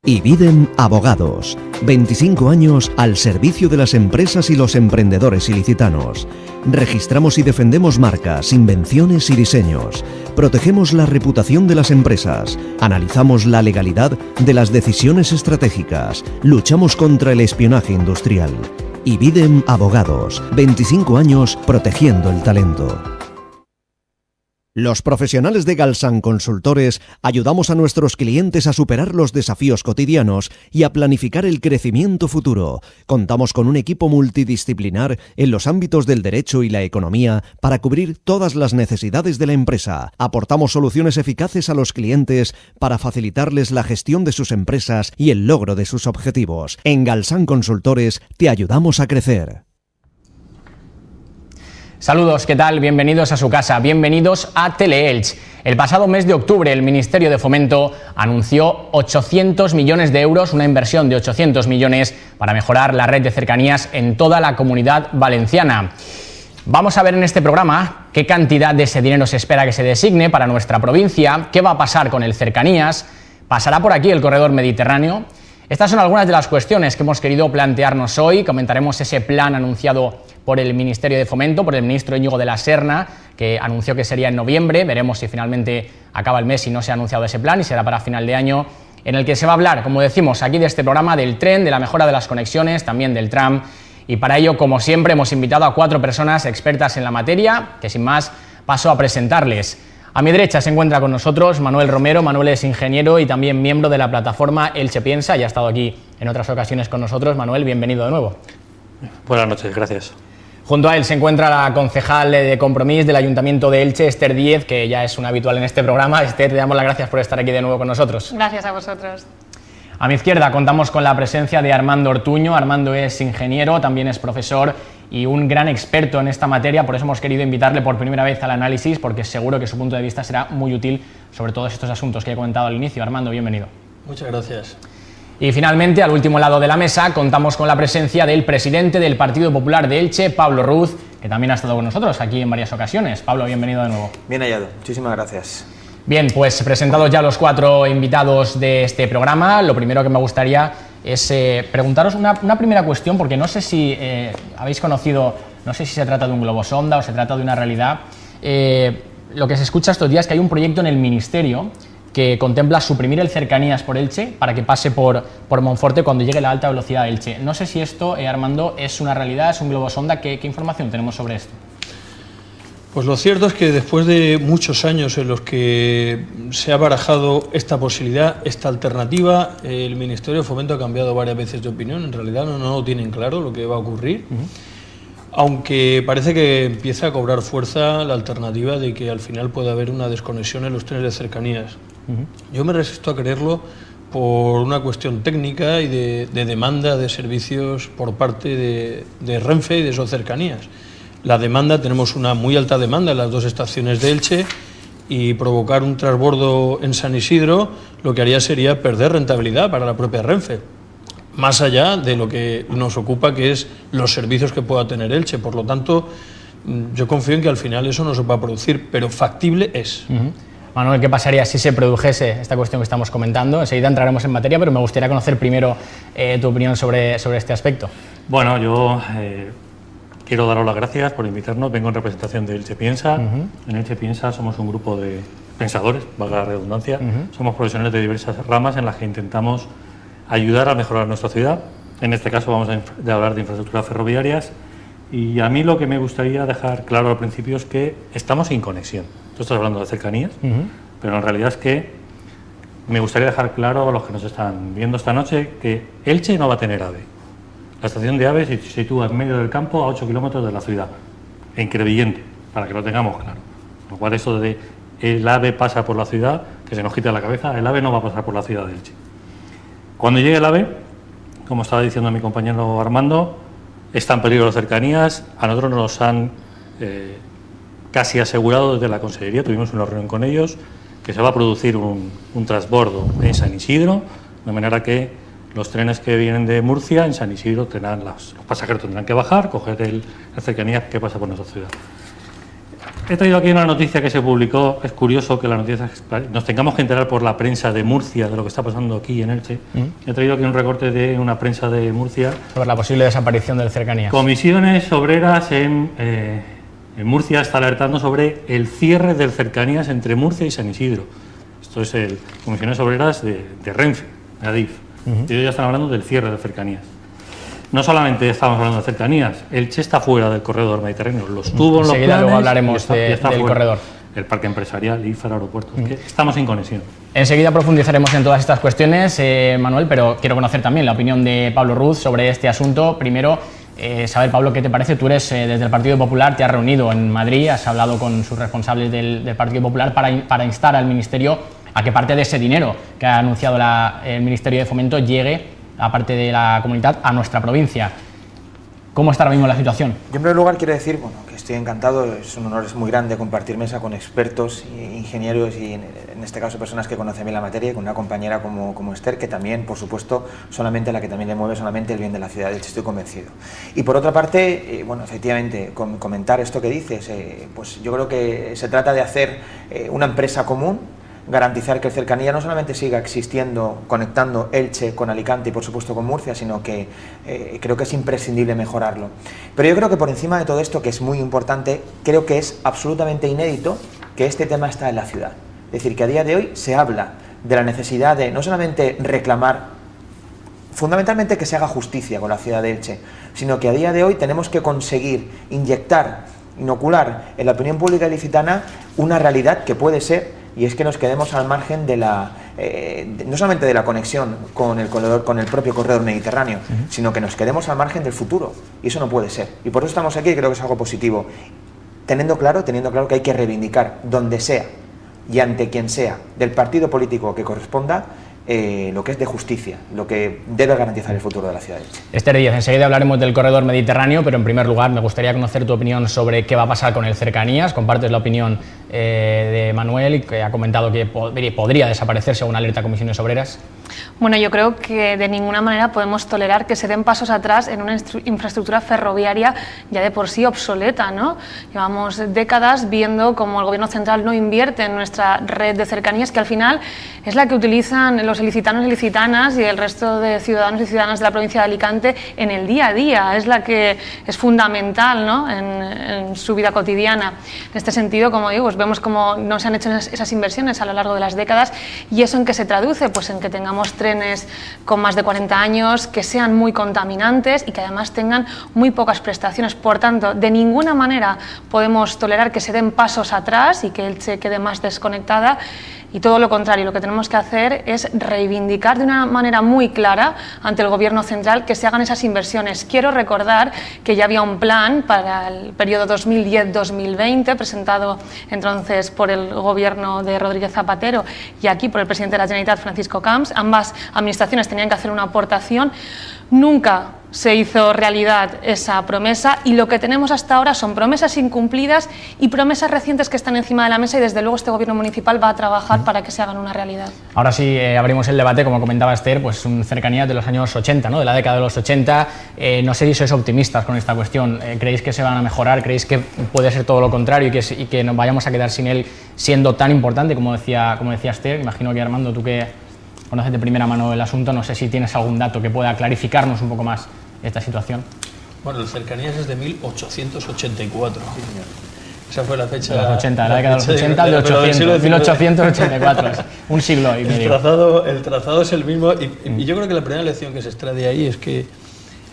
Ibidem Abogados, 25 años al servicio de las empresas y los emprendedores ilicitanos. Registramos y defendemos marcas, invenciones y diseños. Protegemos la reputación de las empresas. Analizamos la legalidad de las decisiones estratégicas. Luchamos contra el espionaje industrial. Ibidem Abogados, 25 años protegiendo el talento. Los profesionales de Galsan Consultores ayudamos a nuestros clientes a superar los desafíos cotidianos y a planificar el crecimiento futuro. Contamos con un equipo multidisciplinar en los ámbitos del derecho y la economía para cubrir todas las necesidades de la empresa. Aportamos soluciones eficaces a los clientes para facilitarles la gestión de sus empresas y el logro de sus objetivos. En Galsan Consultores te ayudamos a crecer. Saludos, ¿qué tal? Bienvenidos a su casa, bienvenidos a Teleelch. El pasado mes de octubre el Ministerio de Fomento anunció 800 millones de euros, una inversión de 800 millones para mejorar la red de cercanías en toda la Comunidad Valenciana. Vamos a ver en este programa qué cantidad de ese dinero se espera que se designe para nuestra provincia, qué va a pasar con el Cercanías, pasará por aquí el corredor mediterráneo. Estas son algunas de las cuestiones que hemos querido plantearnos hoy. Comentaremos ese plan anunciado por el Ministerio de Fomento, por el ministro Íñigo de la Serna, que anunció que sería en noviembre. Veremos si finalmente acaba el mes y no se ha anunciado ese plan y será para final de año, en el que se va a hablar, como decimos aquí de este programa, del tren, de la mejora de las conexiones, también del tram. Y para ello, como siempre, hemos invitado a 4 personas expertas en la materia, que sin más paso a presentarles. A mi derecha se encuentra con nosotros Manuel Romero. Manuel es ingeniero y también miembro de la plataforma Elche Piensa, ya ha estado aquí en otras ocasiones con nosotros. Manuel, bienvenido de nuevo. Buenas noches, gracias. Junto a él se encuentra la concejal de Compromís del Ayuntamiento de Elche, Esther Díez, que ya es una habitual en este programa. Esther, te damos las gracias por estar aquí de nuevo con nosotros. Gracias a vosotros. A mi izquierda contamos con la presencia de Armando Ortuño. Armando es ingeniero, también es profesor y un gran experto en esta materia, por eso hemos querido invitarle por primera vez al análisis, porque seguro que su punto de vista será muy útil sobre todos estos asuntos que he comentado al inicio. Armando, bienvenido. Muchas gracias. Y finalmente, al último lado de la mesa, contamos con la presencia del presidente del Partido Popular de Elche, Pablo Ruz, que también ha estado con nosotros aquí en varias ocasiones. Pablo, bienvenido de nuevo. Bien hallado, muchísimas gracias. Bien, pues presentados ya los 4 invitados de este programa, lo primero que me gustaría es preguntaros una primera cuestión, porque no sé si habéis conocido, no sé si se trata de un globo sonda o se trata de una realidad. Lo que se escucha estos días es que hay un proyecto en el Ministerio que contempla suprimir el Cercanías por Elche para que pase por Monforte cuando llegue la alta velocidad a Elche. No sé si esto, Armando, es una realidad, es un globo sonda. ¿Qué información tenemos sobre esto? Pues lo cierto es que después de muchos años en los que se ha barajado esta posibilidad, esta alternativa, el Ministerio de Fomento ha cambiado varias veces de opinión. En realidad no lo tienen claro lo que va a ocurrir, aunque parece que empieza a cobrar fuerza la alternativa de que al final pueda haber una desconexión en los trenes de cercanías. Yo me resisto a creerlo por una cuestión técnica y de demanda de servicios por parte de Renfe y de sus cercanías. La demanda, tenemos una muy alta demanda en las 2 estaciones de Elche, y provocar un transbordo en San Isidro lo que haría sería perder rentabilidad para la propia Renfe, más allá de lo que nos ocupa, que es los servicios que pueda tener Elche. Por lo tanto, yo confío en que al final eso no se va a producir, pero factible es. Manuel, ¿qué pasaría si se produjese esta cuestión que estamos comentando? Enseguida entraremos en materia, pero me gustaría conocer primero tu opinión sobre este aspecto. Bueno, yo quiero daros las gracias por invitarnos. Vengo en representación de Elche Piensa. En Elche Piensa somos un grupo de pensadores, valga la redundancia. Somos profesionales de diversas ramas en las que intentamos ayudar a mejorar nuestra ciudad. En este caso vamos a hablar de infraestructuras ferroviarias. Y a mí lo que me gustaría dejar claro al principio es que estamos sin conexión. Tú estás hablando de cercanías, pero en realidad es que me gustaría dejar claro a los que nos están viendo esta noche que Elche no va a tener AVE. La estación de AVE se sitúa en medio del campo a 8 kilómetros de la ciudad, en Crevillente, para que lo tengamos claro. Lo cual eso de el AVE pasa por la ciudad, que se nos quita la cabeza, el AVE no va a pasar por la ciudad de Elche. Cuando llegue el AVE, como estaba diciendo mi compañero Armando, está en peligro las cercanías. A nosotros nos han casi asegurado desde la Consellería, tuvimos una reunión con ellos, que se va a producir un transbordo en San Isidro, de manera que los trenes que vienen de Murcia en San Isidro los pasajeros tendrán que bajar, coger las cercanías que pasa por nuestra ciudad. He traído aquí una noticia que se publicó. Es curioso que la noticia nos tengamos que enterar por la prensa de Murcia de lo que está pasando aquí en Elche. He traído aquí un recorte de una prensa de Murcia sobre la posible desaparición del Cercanías. Comisiones obreras en Murcia está alertando sobre el cierre del Cercanías entre Murcia y San Isidro. Esto es el Comisiones Obreras de Renfe, de Adif. Ellos ya están hablando del cierre del Cercanías. No solamente estamos hablando de Cercanías, Elche está fuera del corredor mediterráneo. Los tuvo en los planes. Luego hablaremos del corredor. El parque empresarial, IFER, aeropuertos. Estamos sin conexión. Enseguida profundizaremos en todas estas cuestiones, Manuel, pero quiero conocer también la opinión de Pablo Ruz sobre este asunto. Primero, saber, Pablo, ¿qué te parece? Tú eres desde el Partido Popular, te has reunido en Madrid, has hablado con sus responsables del Partido Popular para instar al Ministerio a que parte de ese dinero que ha anunciado el Ministerio de Fomento llegue, aparte de la comunidad, a nuestra provincia. ¿Cómo está ahora mismo la situación? Yo en primer lugar quiero decir que estoy encantado, es un honor, es muy grande compartir mesa con expertos, ingenieros y en este caso personas que conocen bien la materia, y con una compañera como Esther, que también, por supuesto, solamente la que también le mueve solamente el bien de la ciudad, de hecho estoy convencido. Y por otra parte, efectivamente, comentar esto que dices, pues yo creo que se trata de hacer una empresa común, garantizar que el Cercanía no solamente siga existiendo, conectando Elche con Alicante y por supuesto con Murcia, sino que creo que es imprescindible mejorarlo. Pero yo creo que por encima de todo esto, que es muy importante, creo que es absolutamente inédito que este tema está en la ciudad. Es decir, que a día de hoy se habla de la necesidad de no solamente reclamar, fundamentalmente que se haga justicia con la ciudad de Elche, sino que a día de hoy tenemos que conseguir inocular en la opinión pública ilicitana una realidad que puede ser, y es que nos quedemos al margen de no solamente de la conexión con el propio corredor mediterráneo, sino que nos quedemos al margen del futuro, y eso no puede ser. Y por eso estamos aquí, y creo que es algo positivo, teniendo claro que hay que reivindicar donde sea y ante quien sea del partido político que corresponda lo que es de justicia, lo que debe garantizar el futuro de la ciudad de Elche. Esther Díaz, enseguida hablaremos del corredor mediterráneo, pero en primer lugar me gustaría conocer tu opinión sobre qué va a pasar con el Cercanías. Compartes la opinión de Manuel, que ha comentado que podría desaparecer según alerta Comisiones Obreras. Bueno, yo creo que de ninguna manera podemos tolerar que se den pasos atrás en una infraestructura ferroviaria ya de por sí obsoleta, ¿no? Llevamos décadas viendo cómo el Gobierno central no invierte en nuestra red de cercanías, que al final es la que utilizan los ilicitanos y ilicitanas y el resto de ciudadanos y ciudadanas de la provincia de Alicante en el día a día, es la que es fundamental, ¿no?, en su vida cotidiana. En este sentido, como digo, pues vemos cómo no se han hecho esas inversiones a lo largo de las décadas. ¿Y eso en qué se traduce? Pues en que tengamos trenes con más de 40 años, que sean muy contaminantes y que además tengan muy pocas prestaciones. Por tanto, de ninguna manera podemos tolerar que se den pasos atrás y que Elche quede más desconectada. Y todo lo contrario, lo que tenemos que hacer es reivindicar de una manera muy clara ante el Gobierno central que se hagan esas inversiones. Quiero recordar que ya había un plan para el periodo 2010-2020 presentado entonces por el Gobierno de Rodríguez Zapatero y aquí por el presidente de la Generalitat, Francisco Camps. Ambas administraciones tenían que hacer una aportación. Nunca se hizo realidad esa promesa y lo que tenemos hasta ahora son promesas incumplidas y promesas recientes que están encima de la mesa y desde luego este Gobierno municipal va a trabajar para que se hagan una realidad. Ahora sí abrimos el debate, como comentaba Esther, pues un cercanía de los años 80, ¿no?, de la década de los 80. No sé si sois optimistas con esta cuestión. ¿Creéis que se van a mejorar? ¿Creéis que puede ser todo lo contrario y que nos vayamos a quedar sin él siendo tan importante como decía Esther? Imagino que, Armando, tú que conoces de primera mano el asunto, no sé si tienes algún dato que pueda clarificarnos un poco más esta situación. Bueno, el Cercanías es de 1884. Sí, señor. Esa fue la fecha. De los 80, de la década de los 80, de 800, 1884, un siglo y medio. El trazado es el mismo y yo creo que la primera lección que se extrae de ahí es que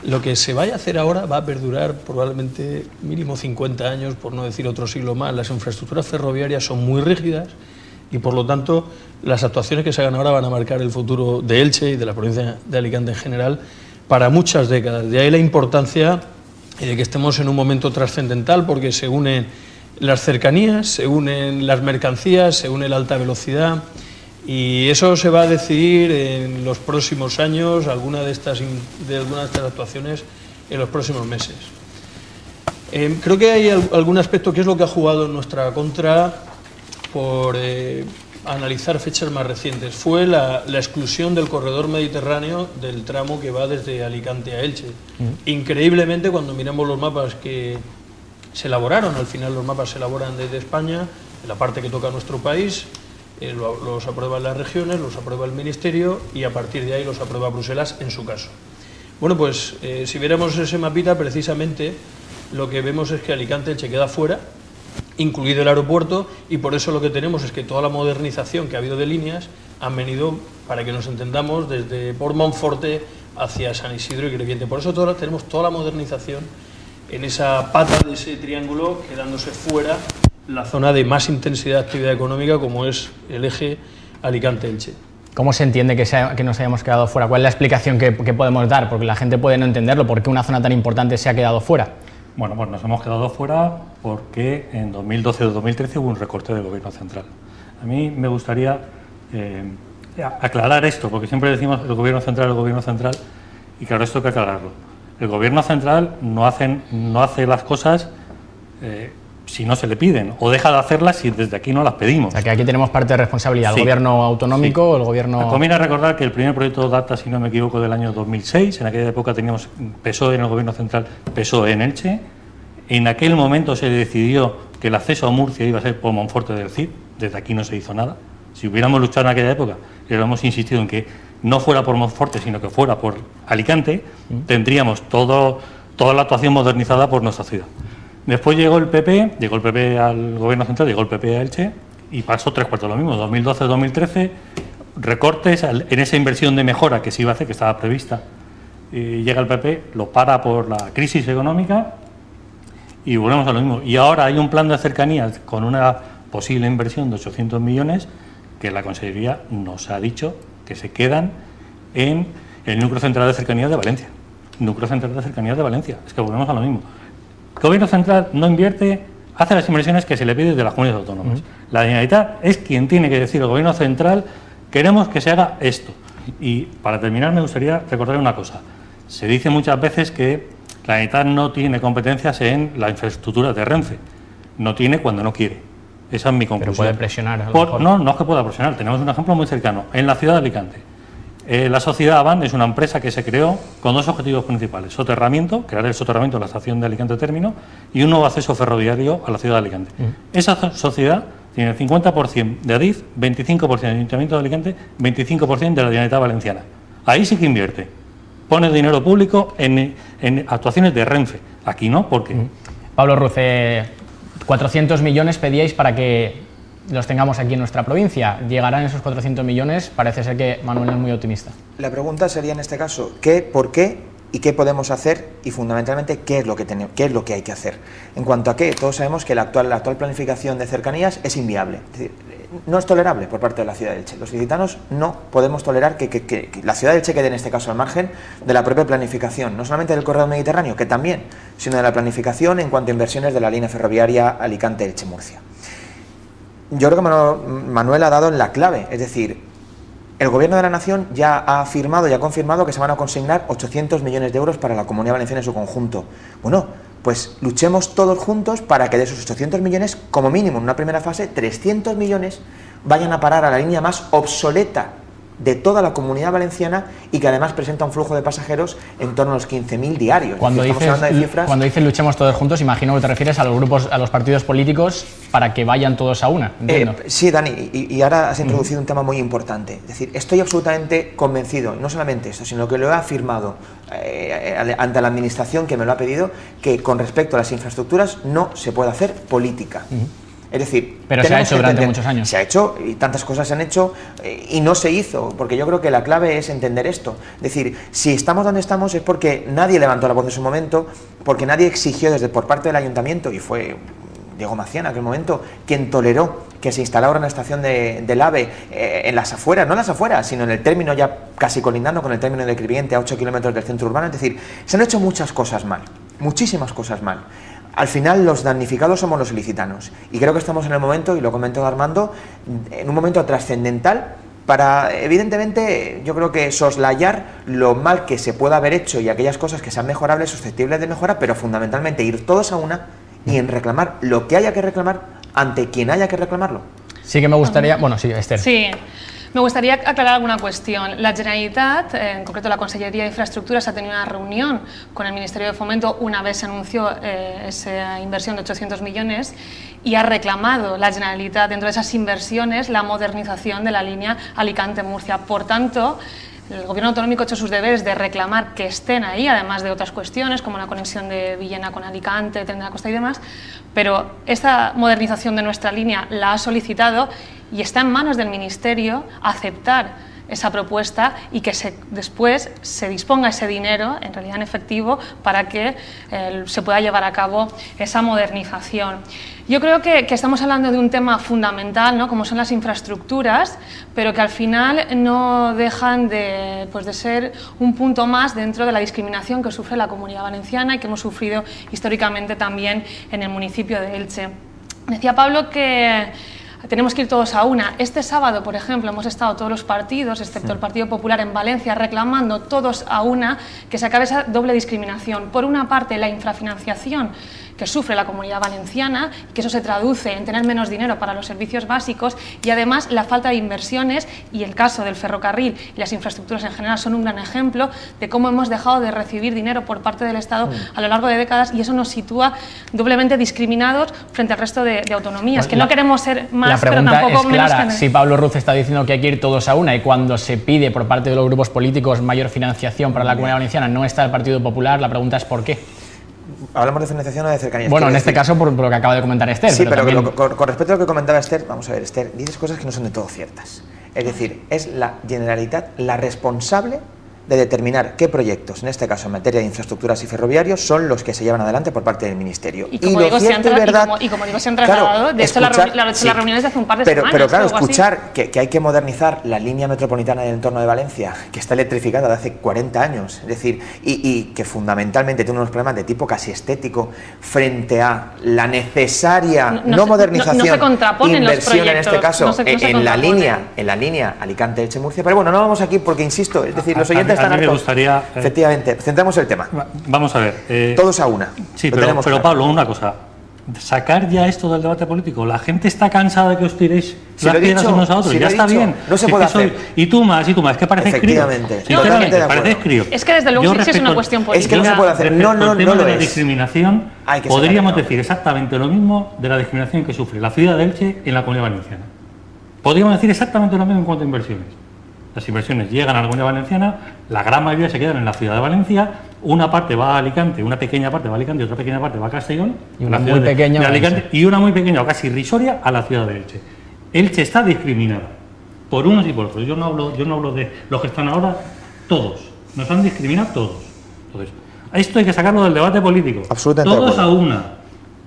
lo que se vaya a hacer ahora va a perdurar probablemente mínimo 50 años, por no decir otro siglo más. Las infraestructuras ferroviarias son muy rígidas y por lo tanto las actuaciones que se hagan ahora van a marcar el futuro de Elche y de la provincia de Alicante en general para muchas décadas. De ahí la importancia de que estemos en un momento trascendental porque se unen las cercanías, se unen las mercancías, se une la alta velocidad y eso se va a decidir en los próximos años, algunas de estas actuaciones en los próximos meses. Creo que hay algún aspecto que es lo que ha jugado en nuestra contra por analizar fechas más recientes. Fue la exclusión del corredor mediterráneo del tramo que va desde Alicante a Elche. Increíblemente, cuando miramos los mapas que Se elaboraron, al final los mapas se elaboran desde España, en la parte que toca a nuestro país, los aprueban las regiones, los aprueba el Ministerio y a partir de ahí los aprueba Bruselas en su caso. Bueno, pues si viéramos ese mapita, precisamente lo que vemos es que Alicante-Elche queda fuera, incluido el aeropuerto, y por eso lo que tenemos es que toda la modernización que ha habido de líneas han venido, para que nos entendamos, desde por Monforte hacia San Isidro y Crevillente. Por eso tenemos toda la modernización en esa pata de ese triángulo, quedándose fuera la zona de más intensidad de actividad económica, como es el eje Alicante-Elche. ¿Cómo se entiende que nos hayamos quedado fuera? ¿Cuál es la explicación que podemos dar? Porque la gente puede no entenderlo. ¿Por qué una zona tan importante se ha quedado fuera? Bueno, pues nos hemos quedado fuera porque en 2012 o 2013 hubo un recorte del Gobierno central. A mí me gustaría aclarar esto, porque siempre decimos el Gobierno central, y claro, esto hay que aclararlo. El Gobierno central no hace las cosas si no se le piden, o deja de hacerlas si desde aquí no las pedimos. O sea, que aquí tenemos parte de responsabilidad, sí, el gobierno autonómico, sí. El gobierno... Conviene recordar que el primer proyecto DATA, si no me equivoco, del año 2006, en aquella época teníamos PSOE en el gobierno central, PSOE en Elche. En aquel momento se decidió que el acceso a Murcia iba a ser por Monforte del Cid, desde aquí no se hizo nada. Si hubiéramos luchado en aquella época y hubiéramos insistido en que no fuera por Monforte, sino que fuera por Alicante, tendríamos toda la actuación modernizada por nuestra ciudad. Después llegó el PP al gobierno central, llegó el PP a Elche y pasó 3/4 lo mismo, 2012-2013, recortes en esa inversión de mejora que se iba a hacer, que estaba prevista. Llega el PP, lo para por la crisis económica y volvemos a lo mismo. Y ahora hay un plan de cercanías con una posible inversión de 800 millones que la Consejería nos ha dicho que se quedan en el núcleo central de cercanías de Valencia. Es que volvemos a lo mismo. El Gobierno central no invierte, hace las inversiones que se le pide de las comunidades autónomas. La Generalitat es quien tiene que decir al Gobierno central: queremos que se haga esto. Y para terminar me gustaría recordar una cosa. Se dice muchas veces que la Generalitat no tiene competencias en la infraestructura de Renfe. No tiene cuando no quiere. Esa es mi conclusión. Pero puede presionar. No es que pueda presionar. Tenemos un ejemplo muy cercano. En la ciudad de Alicante. La sociedad Avan es una empresa que se creó con dos objetivos principales: soterramiento, crear el soterramiento de la estación de Alicante Término, y un nuevo acceso ferroviario a la ciudad de Alicante. Esa sociedad tiene el 50% de Adif, 25% del Ayuntamiento de Alicante, 25% de la Generalitat Valenciana. Ahí sí que invierte. Pone dinero público en actuaciones de Renfe. Aquí no, ¿por qué? Pablo Ruz, 400 millones pedíais para que los tengamos aquí en nuestra provincia. ¿Llegarán esos 400 millones? Parece ser que Manuel es muy optimista. La pregunta sería en este caso, ¿por qué y qué podemos hacer? Y fundamentalmente, ¿qué es lo que hay que hacer? En cuanto a qué, todos sabemos que la actual planificación de cercanías es inviable. Es decir, no es tolerable por parte de la ciudad de Elche. Los ilicitanos no podemos tolerar que la ciudad de Elche quede en este caso al margen de la propia planificación, no solamente del corredor mediterráneo, que también, sino de la planificación en cuanto a inversiones de la línea ferroviaria Alicante-Elche-Murcia. Yo creo que Manuel ha dado en la clave, es decir, el Gobierno de la Nación ya ha firmado y ha confirmado que se van a consignar 800 millones de euros para la Comunidad Valenciana en su conjunto. Bueno, pues luchemos todos juntos para que de esos 800 millones, como mínimo en una primera fase, 300 millones vayan a parar a la línea más obsoleta de toda la Comunidad Valenciana y que además presenta un flujo de pasajeros en torno a los 15.000 diarios. Cuando dices luchemos todos juntos, imagino que te refieres a los grupos, a los partidos políticos, para que vayan todos a una, entiendo. Sí, Dani, y ahora has introducido un tema muy importante. Es decir, estoy absolutamente convencido, no solamente esto, sino que lo he afirmado ante la Administración que me lo ha pedido, que con respecto a las infraestructuras no se puede hacer política. Es decir, pero se ha hecho durante muchos años. Se ha hecho y tantas cosas se han hecho y no se hizo, porque yo creo que la clave es entender esto. Es decir, si estamos donde estamos es porque nadie levantó la voz en su momento, porque nadie exigió por parte del Ayuntamiento, y fue Diego Macián en aquel momento quien toleró que se instalara una estación del AVE en las afueras, no en las afueras, sino en el término ya casi colindando con el término de Crevillente, a 8 kilómetros del centro urbano. Es decir, se han hecho muchas cosas mal, muchísimas cosas mal. Al final los damnificados somos los ilicitanos y creo que estamos en el momento, y lo comentó Armando, en un momento trascendental para, evidentemente, yo creo que soslayar lo mal que se pueda haber hecho y aquellas cosas que sean mejorables, susceptibles de mejora, pero fundamentalmente ir todos a una y en reclamar lo que haya que reclamar ante quien haya que reclamarlo. Sí que me gustaría... Bueno, sí, Esther. Sí. Me gustaría aclarar alguna cuestión. La Generalitat, en concreto la Consellería de Infraestructuras, ha tenido una reunión con el Ministerio de Fomento una vez se anunció esa inversión de 800 millones y ha reclamado la Generalitat dentro de esas inversiones la modernización de la línea Alicante-Murcia. Por tanto, el Gobierno autonómico ha hecho sus deberes de reclamar que estén ahí, además de otras cuestiones como la conexión de Villena con Alicante, Tren de la Costa y demás, pero esta modernización de nuestra línea la ha solicitado y está en manos del Ministerio aceptar esa propuesta y que después se disponga ese dinero, en realidad en efectivo, para que se pueda llevar a cabo esa modernización. Yo creo que estamos hablando de un tema fundamental, ¿no?, como son las infraestructuras, pero que al final no dejan de ser un punto más dentro de la discriminación que sufre la Comunidad Valenciana y que hemos sufrido históricamente también en el municipio de Elche. Decía Pablo que tenemos que ir todos a una. Este sábado, por ejemplo, hemos estado todos los partidos, excepto el Partido Popular en Valencia, reclamando todos a una que se acabe esa doble discriminación. Por una parte, la infrafinanciación que sufre la Comunidad Valenciana, y que eso se traduce en tener menos dinero para los servicios básicos, y además la falta de inversiones, y el caso del ferrocarril y las infraestructuras en general son un gran ejemplo de cómo hemos dejado de recibir dinero por parte del Estado a lo largo de décadas, y eso nos sitúa doblemente discriminados frente al resto de autonomías, que no queremos ser más, pero tampoco menos. La pregunta es clara, si Pablo Ruz está diciendo que hay que ir todos a una, y cuando se pide por parte de los grupos políticos mayor financiación para la Comunidad Valenciana no está el Partido Popular, la pregunta es ¿por qué? ¿Hablamos de financiación o de cercanía? Bueno, en este caso por lo que acaba de comentar Esther. Sí, pero también... con respecto a lo que comentaba Esther, vamos a ver, Esther, dices cosas que no son de todo ciertas. Es decir, es la Generalitat la responsable de determinar qué proyectos, en este caso en materia de infraestructuras y ferroviarios, son los que se llevan adelante por parte del Ministerio. Y como digo, se han trasladado, de hecho las reuniones de hace un par de semanas. Pero claro, escuchar que hay que modernizar la línea metropolitana del entorno de Valencia, que está electrificada de hace 40 años, es decir, y que fundamentalmente tiene unos problemas de tipo casi estético frente a la necesaria modernización, inversión en este caso en la línea Alicante-Elche-Murcia. Pero bueno, no vamos aquí porque, insisto, es decir, los oyentes están hartos. Me gustaría, efectivamente, centramos el tema. Vamos a ver. Todos a una. Sí, pero Pablo, una cosa. Sacar ya esto del debate político. La gente está cansada de que os tiréis las piedras unos a otros. Ya está bien. No se puede hacer. Y tú más. Es que pareces crío. Efectivamente. Pareces crío. Es que desde luego sí es una cuestión política. Es que no se puede hacer. No lo es. La discriminación, podríamos decir exactamente lo mismo de la discriminación que sufre la ciudad de Elche en la Comunidad Valenciana. Podríamos decir exactamente lo mismo en cuanto a inversiones. Las inversiones llegan a la Comunidad Valenciana, la gran mayoría se quedan en la ciudad de Valencia, una parte va a Alicante, una pequeña parte va a Alicante y otra pequeña parte va a Castellón, y una muy pequeña de Alicante, y una muy pequeña o casi irrisoria a la ciudad de Elche. Elche está discriminada por unos y por otros. Yo no hablo de los que están ahora, todos. Nos han discriminado todos. Entonces, esto hay que sacarlo del debate político. Absolutamente. Todos a una.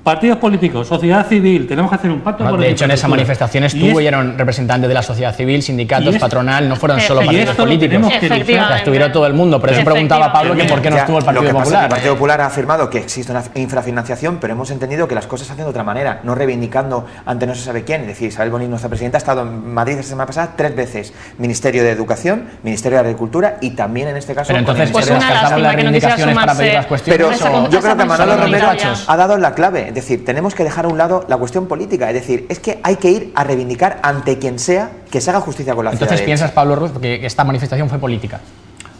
Partidos políticos, sociedad civil, tenemos que hacer un pacto por de hecho, en esa manifestación estuvieron representantes de la sociedad civil, sindicatos, patronal, no fueron solo partidos políticos. Estuvieron todo el mundo. Por eso preguntaba a Pablo que por qué no estuvo el Partido Popular. El Partido Popular ha afirmado que existe una infrafinanciación, pero hemos entendido que las cosas se hacen de otra manera, no reivindicando ante no se sabe quién. Es decir, Isabel Bonino, nuestra presidenta, ha estado en Madrid la semana pasada 3 veces. Ministerio de Educación, Ministerio de Agricultura y también en este caso... Pero entonces, pues una lástima que no quisiera sumarse. Pero yo creo que Manolo Romero ha dado la clave. Es decir, tenemos que dejar a un lado la cuestión política, es decir, es que hay que ir a reivindicar ante quien sea que se haga justicia con la ciudad. Entonces piensas, Pablo Ruz, que esta manifestación fue política.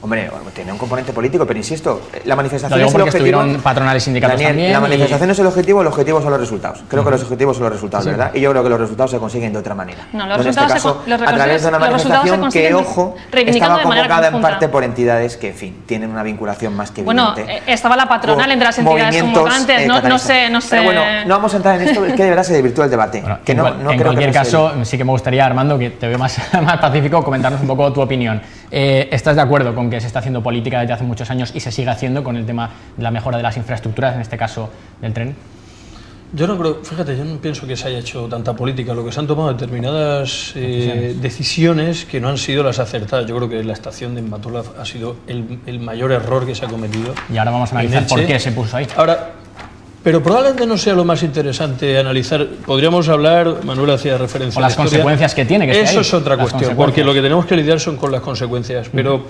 Hombre, tiene un componente político, pero insisto, la manifestación es el objetivo. Estuvieron patronales y sindicatos también. La manifestación es el objetivo son los resultados. Creo que los objetivos son los resultados, ¿verdad? Y yo creo que los resultados se consiguen de otra manera. No, los resultados en este caso, a través de una manifestación que, ojo, estaba convocada en parte por entidades que, en fin, tienen una vinculación más que evidente. Bueno, estaba la patronal entre las entidades convocantes, no sé. Pero bueno, no vamos a entrar en esto, es que de verdad se desvirtúa el debate. En cualquier caso, sí que me gustaría, Armando, que te veo más pacífico, comentarnos un poco tu opinión. ¿Estás de acuerdo con que se está haciendo política desde hace muchos años y se sigue haciendo con el tema de la mejora de las infraestructuras, en este caso del tren? Yo no creo, fíjate, yo no pienso que se haya hecho tanta política. Lo que se han tomado determinadas decisiones que no han sido las acertadas. Yo creo que la estación de Embatola ha sido el mayor error que se ha cometido. Y ahora vamos a analizar por qué se puso ahí. Pero probablemente no sea lo más interesante analizar. Podríamos hablar, Manuel hacía referencia a las consecuencias que tiene. Eso es otra cuestión, porque lo que tenemos que lidiar son con las consecuencias. Pero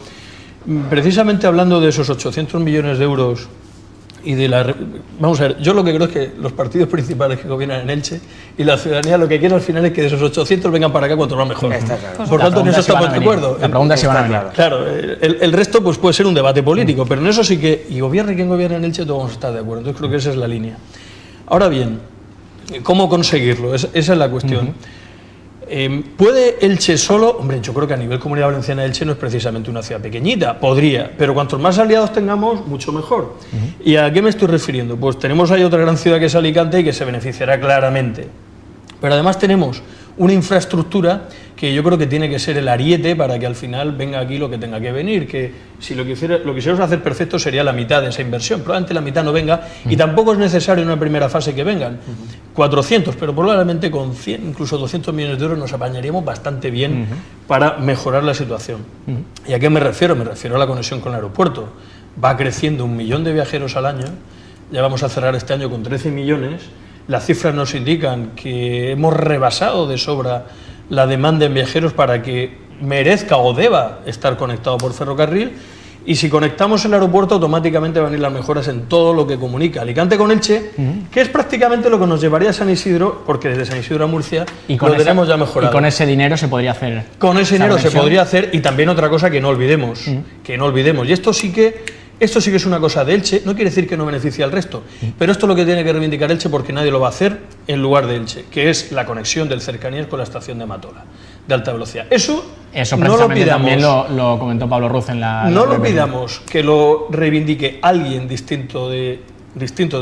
precisamente hablando de esos 800 millones de euros Vamos a ver, yo lo que creo es que los partidos principales que gobiernan en Elche y la ciudadanía lo que quiere al final es que de esos 800 vengan para acá cuanto más mejor. Claro. Por tanto, en eso estamos de acuerdo. La pregunta es si van a venir. Claro, el resto pues puede ser un debate político, pero en eso sí que, y gobierne quien gobierne en Elche, todos vamos a estar de acuerdo. Entonces creo que esa es la línea. Ahora bien, ¿cómo conseguirlo? Esa es la cuestión. ¿Puede Elche solo? Hombre, yo creo que a nivel Comunidad Valenciana Elche no es precisamente una ciudad pequeñita, podría, pero cuantos más aliados tengamos, mucho mejor. ¿Y a qué me estoy refiriendo? Pues tenemos ahí otra gran ciudad que es Alicante y que se beneficiará claramente. Pero además tenemos una infraestructura que yo creo que tiene que ser el ariete para que al final venga aquí lo que tenga que venir, que si lo quisiéramos hacer perfecto sería la mitad de esa inversión, probablemente la mitad no venga y tampoco es necesario en una primera fase que vengan 400, pero probablemente con 100, incluso 200 millones de euros nos apañaríamos bastante bien para mejorar la situación. ¿Y a qué me refiero? Me refiero a la conexión con el aeropuerto. Va creciendo 1 millón de viajeros al año, ya vamos a cerrar este año con 13 millones, las cifras nos indican que hemos rebasado de sobra la demanda en viajeros para que merezca o deba estar conectado por ferrocarril, y si conectamos el aeropuerto automáticamente van a ir las mejoras en todo lo que comunica Alicante con Elche, que es prácticamente lo que nos llevaría a San Isidro, porque desde San Isidro a Murcia lo tenemos ya mejorado. Y con ese dinero se podría hacer. Con ese dinero se podría hacer, y también otra cosa que no olvidemos, y esto sí que es una cosa de Elche, no quiere decir que no beneficie al resto, pero esto es lo que tiene que reivindicar Elche, porque nadie lo va a hacer en lugar de Elche, que es la conexión del Cercanías con la estación de Matola, de alta velocidad. Eso no lo pidamos. También lo comentó Pablo Ruz en la... No lo pidamos que lo reivindique alguien distinto de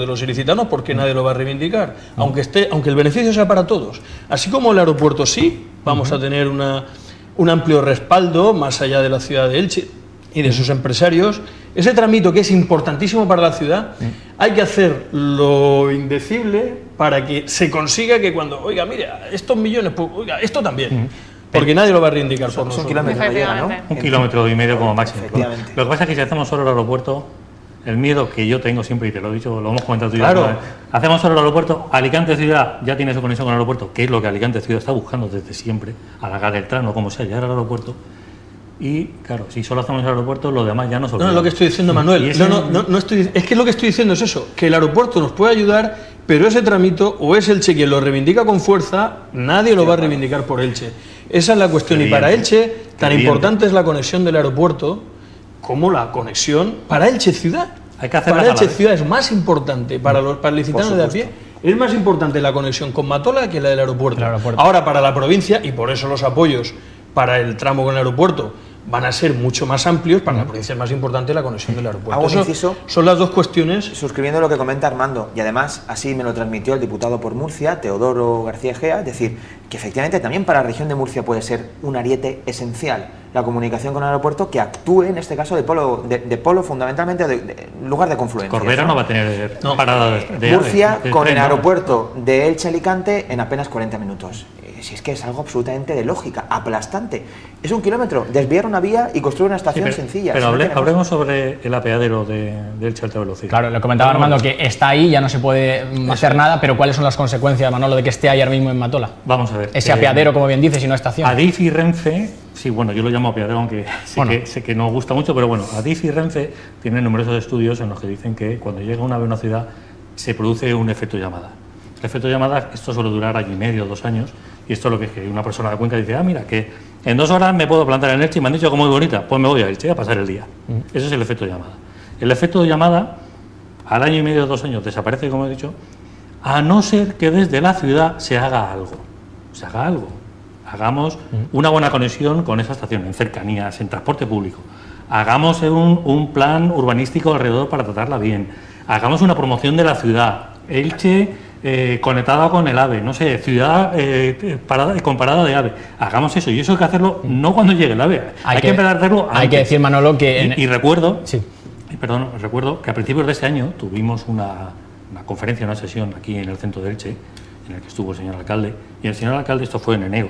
los ilicitanos, porque nadie lo va a reivindicar, aunque el beneficio sea para todos. Así como el aeropuerto sí, vamos a tener un amplio respaldo más allá de la ciudad de Elche y de sus empresarios. Ese tramito que es importantísimo para la ciudad, hay que hacer lo indecible para que se consiga que cuando, oiga, mira, estos millones, pues, oiga, esto también, porque nadie lo va a reivindicar por nosotros. Un kilómetro llega, ¿no? 1,5 kilómetros como máximo. Efectivamente. Lo que pasa es que si hacemos solo el aeropuerto, el miedo que yo tengo siempre, y te lo he dicho, lo hemos comentado tú y yo, hacemos solo el aeropuerto, Alicante Ciudad ya tiene su conexión con el aeropuerto, que es lo que Alicante Ciudad está buscando desde siempre, alargar el tramo, como sea, llegar al aeropuerto. Y claro, si solo hacemos el aeropuerto, lo demás ya nos olvida. No, lo que estoy diciendo, Manuel, es que lo que estoy diciendo es eso, que el aeropuerto nos puede ayudar, pero ese tramito, o es Elche quien lo reivindica con fuerza, nadie lo va a reivindicar por Elche. Esa es la cuestión, y para Elche, tan importante es la conexión del aeropuerto como la conexión para Elche Ciudad. Hay que hacer para Elche Ciudad es más importante, para el licitano de a pie, es más importante la conexión con Matola que la del aeropuerto. Ahora, para la provincia, y por eso los apoyos para el tramo con el aeropuerto van a ser mucho más amplios, para la provincia es más importante la conexión del aeropuerto. Hago un inciso, son las dos cuestiones. Suscribiendo lo que comenta Armando, y además así me lo transmitió el diputado por Murcia, Teodoro García Egea, es decir, que efectivamente también para la región de Murcia puede ser un ariete esencial la comunicación con el aeropuerto, que actúe en este caso de polo fundamentalmente, de lugar de confluencia. Corbera no va a tener parada de Murcia con el aeropuerto de Elche Alicante en apenas 40 minutos. Si es que es algo absolutamente de lógica, aplastante. Es 1 kilómetro, desviar una vía y construir una estación sencilla. Pero hablemos sobre el apeadero de Elche Alta Velocidad. Claro, lo comentaba Armando, que está ahí, ya no se puede hacer nada, pero ¿cuáles son las consecuencias, Manolo, de que esté ahí ahora mismo en Matola? Vamos a ver. Ese apeadero, como bien dices, y no estación. Adif y Renfe, sí, bueno, yo lo llamo apeadero, aunque sé que no gusta mucho, pero bueno, Adif y Renfe tienen numerosos estudios en los que dicen que cuando llega una ave a una ciudad se produce un efecto llamada. El efecto llamada, esto suele durar año y medio, 2 años, y esto es lo que una persona de Cuenca dice, mira, que en 2 horas me puedo plantar en Elche y me han dicho que muy bonita, pues me voy a Elche a pasar el día. Ese es el efecto llamada. El efecto llamada, al año y medio, 2 años, desaparece, como he dicho, a no ser que desde la ciudad se haga algo. Hagamos una buena conexión con esa estación, en cercanías, en transporte público. Hagamos un plan urbanístico alrededor para tratarla bien. Hagamos una promoción de la ciudad. Elche conectada con el AVE, no sé, ciudad con parada de AVE. Hagamos eso, y eso hay que hacerlo no cuando llegue el AVE, hay que empezar a hacerlo antes. Hay que decir, Manolo, que... recuerdo que a principios de este año tuvimos una conferencia, una sesión aquí en el centro de Elche, en el que estuvo el señor alcalde, y el señor alcalde, esto fue en enero,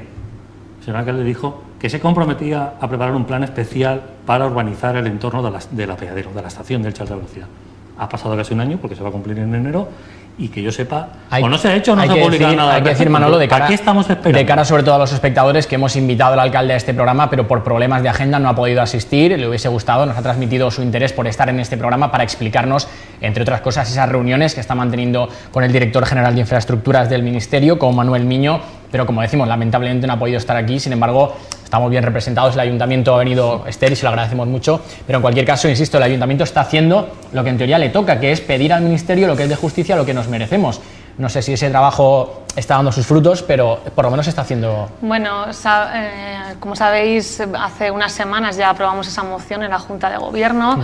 el señor alcalde dijo que se comprometía a preparar un plan especial para urbanizar el entorno del apeadero, de la estación de Elche Alta Velocidad. Ha pasado casi un año, porque se va a cumplir en enero, y que yo sepa, o no se ha hecho o no se ha publicado nada. Hay que decir, Manolo, de cara, ¿a qué estamos esperando? De cara sobre todo a los espectadores, que hemos invitado al alcalde a este programa, pero por problemas de agenda no ha podido asistir, le hubiese gustado, nos ha transmitido su interés por estar en este programa para explicarnos, entre otras cosas, esas reuniones que está manteniendo con el director general de infraestructuras del Ministerio, con Manuel Miño, pero como decimos, lamentablemente no ha podido estar aquí. Sin embargo, estamos bien representados, el Ayuntamiento ha venido, Esther, y se lo agradecemos mucho, pero en cualquier caso, insisto, el Ayuntamiento está haciendo lo que en teoría le toca, que es pedir al Ministerio lo que es de justicia, lo que nos merecemos. No sé si ese trabajo está dando sus frutos, pero por lo menos se está haciendo. Bueno, como sabéis, hace unas semanas ya aprobamos esa moción en la Junta de Gobierno.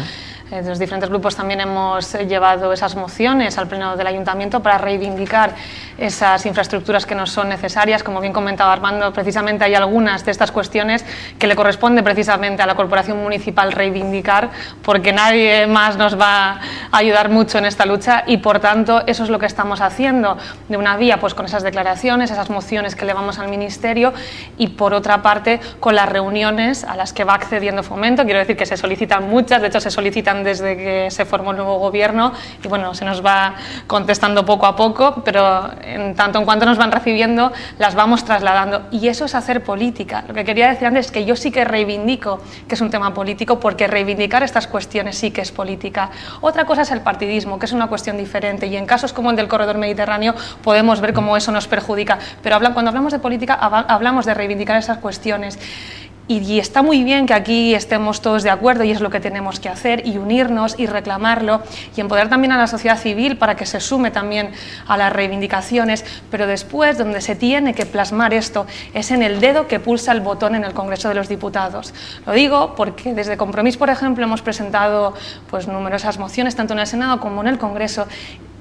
Los diferentes grupos también hemos llevado esas mociones al Pleno del Ayuntamiento para reivindicar esas infraestructuras que nos son necesarias. Como bien comentaba Armando, precisamente hay algunas de estas cuestiones que le corresponde precisamente a la Corporación Municipal reivindicar, porque nadie más nos va a ayudar mucho en esta lucha, y por tanto eso es lo que estamos haciendo, de una vía pues con esas declaraciones, esas mociones que elevamos al Ministerio, y por otra parte con las reuniones a las que va accediendo Fomento. Quiero decir que se solicitan muchas, de hecho se solicitan desde que se formó el nuevo gobierno, y bueno, se nos va contestando poco a poco, pero en tanto en cuanto nos van recibiendo las vamos trasladando, y eso es hacer política. Lo que quería decir antes es que yo sí que reivindico que es un tema político, porque reivindicar estas cuestiones sí que es política. Otra cosa es el partidismo, que es una cuestión diferente, y en casos como el del corredor mediterráneo podemos ver cómo eso nos perjudica, pero cuando hablamos de política hablamos de reivindicar esas cuestiones. Y está muy bien que aquí estemos todos de acuerdo, y es lo que tenemos que hacer, y unirnos y reclamarlo, y empoderar también a la sociedad civil para que se sume también a las reivindicaciones, pero después donde se tiene que plasmar esto es en el dedo que pulsa el botón en el Congreso de los Diputados. Lo digo porque desde Compromís, por ejemplo, hemos presentado pues numerosas mociones, tanto en el Senado como en el Congreso,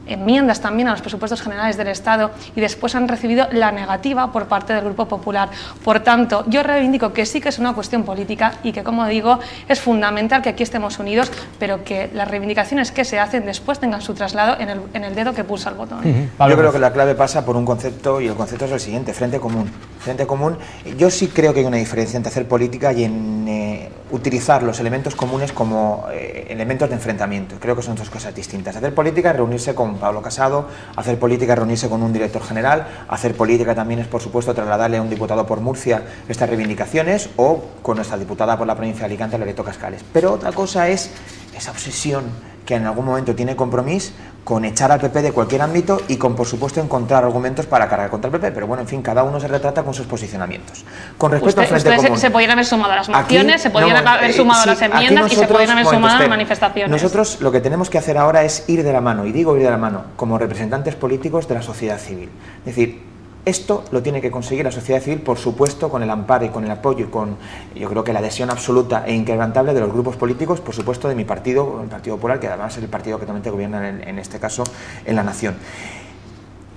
enmiendas también a los presupuestos generales del Estado, y después han recibido la negativa por parte del Grupo Popular. Por tanto, yo reivindico que sí que es una cuestión política, y que, como digo, es fundamental que aquí estemos unidos, pero que las reivindicaciones que se hacen después tengan su traslado en el dedo que pulsa el botón. Yo creo que la clave pasa por un concepto, y el concepto es el siguiente: frente común. Frente común. Yo sí creo que hay una diferencia entre hacer política y en utilizar los elementos comunes como elementos de enfrentamiento. Creo que son dos cosas distintas. Hacer política es reunirse con Pablo Casado, hacer política es reunirse con un director general, hacer política también es, por supuesto, trasladarle a un diputado por Murcia estas reivindicaciones, o con nuestra diputada por la provincia de Alicante, Loreto Cascales. Pero otra cosa es esa obsesión que en algún momento tiene Compromís con echar al PP de cualquier ámbito, y con, por supuesto, encontrar argumentos para cargar contra el PP. Pero bueno, en fin, cada uno se retrata con sus posicionamientos. Con respecto al Frente Común, se podían haber sumado a las mociones, aquí, se podían haber sumado a las enmiendas, y se podían haber sumado a las manifestaciones. Nosotros lo que tenemos que hacer ahora es ir de la mano, y digo ir de la mano, como representantes políticos de la sociedad civil. Es decir, esto lo tiene que conseguir la sociedad civil, por supuesto, con el amparo y con el apoyo, y con, yo creo que la adhesión absoluta e inquebrantable de los grupos políticos, por supuesto, de mi partido, el Partido Popular, que además es el partido que actualmente gobierna en este caso en la nación.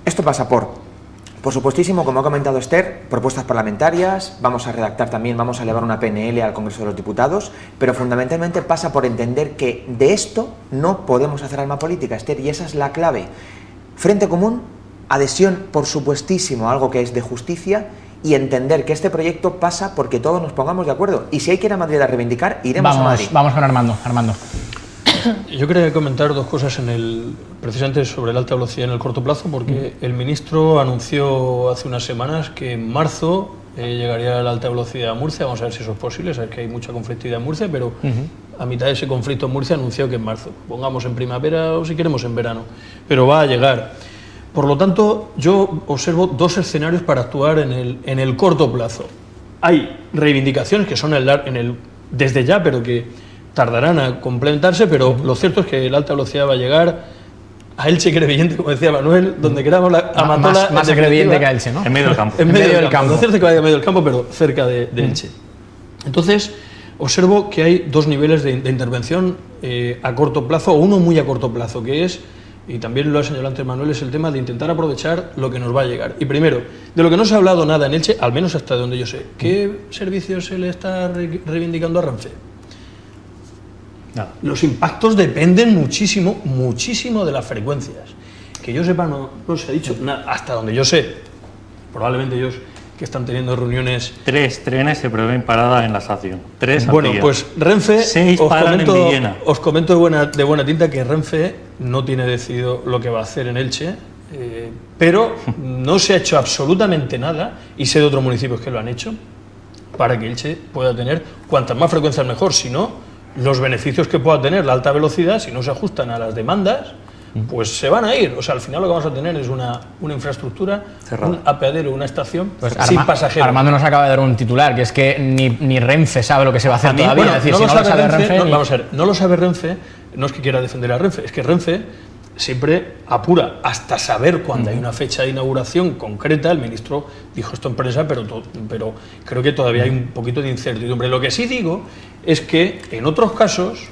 Esto pasa por supuestísimo, como ha comentado Esther, propuestas parlamentarias. Vamos a redactar también, vamos a elevar una PNL al Congreso de los Diputados, pero fundamentalmente pasa por entender que de esto no podemos hacer arma política, Esther, y esa es la clave. Frente común, adhesión, por supuestísimo, a algo que es de justicia, y entender que este proyecto pasa porque todos nos pongamos de acuerdo. Y si hay que ir a Madrid a reivindicar, iremos a Madrid. Vamos con Armando. Yo quería comentar dos cosas precisamente sobre el alta velocidad en el corto plazo, porque el ministro anunció hace unas semanas que en marzo llegaría la alta velocidad a Murcia. Vamos a ver si eso es posible, sabes que hay mucha conflictividad en Murcia, pero a mitad de ese conflicto en Murcia anunció que en marzo, pongamos en primavera o si queremos en verano, pero va a llegar. Por lo tanto, yo observo dos escenarios para actuar en el corto plazo. Hay reivindicaciones que son desde ya, pero que tardarán a complementarse, pero lo cierto es que la alta velocidad va a llegar a Elche Crevillente, como decía Manuel, donde queramos, a Mantola. Más a Crevillente que a Elche, ¿no? En medio del campo. En medio del campo. Lo cierto es que vaya en medio del campo, pero cerca de Elche. Entonces, observo que hay dos niveles de intervención a corto plazo, o uno muy a corto plazo, que es, y también lo ha señalado antes Manuel, es el tema de intentar aprovechar lo que nos va a llegar. Y primero, de lo que no se ha hablado nada en Elche, al menos hasta donde yo sé, ¿qué servicios se le está reivindicando a Renfe? Nada. Los impactos dependen muchísimo de las frecuencias. Que yo sepa, no se ha dicho nada, hasta donde yo sé. Probablemente ellos que están teniendo reuniones. 3 trenes se prevén paradas en la estación. 3 Bueno, pues Renfe, 6 paran en Villena. os comento de buena tinta que Renfe no tiene decidido lo que va a hacer en Elche, pero no se ha hecho absolutamente nada, y sé de otros municipios que lo han hecho, para que Elche pueda tener cuantas más frecuencias mejor. Si no, los beneficios que pueda tener la alta velocidad, si no se ajustan a las demandas, pues se van a ir. O sea, al final lo que vamos a tener es una infraestructura cerrada, un apeadero, una estación pues sin pasajeros. Armando nos acaba de dar un titular, que es que ni Renfe sabe lo que se va a hacer todavía. Bueno, es decir, no si lo no lo sabe Renfe, vamos a ver, no lo sabe Renfe, no es que quiera defender a Renfe, es que Renfe siempre apura hasta saber cuándo hay una fecha de inauguración concreta. El ministro dijo esto en prensa, pero creo que todavía hay un poquito de incertidumbre. Lo que sí digo es que en otros casos,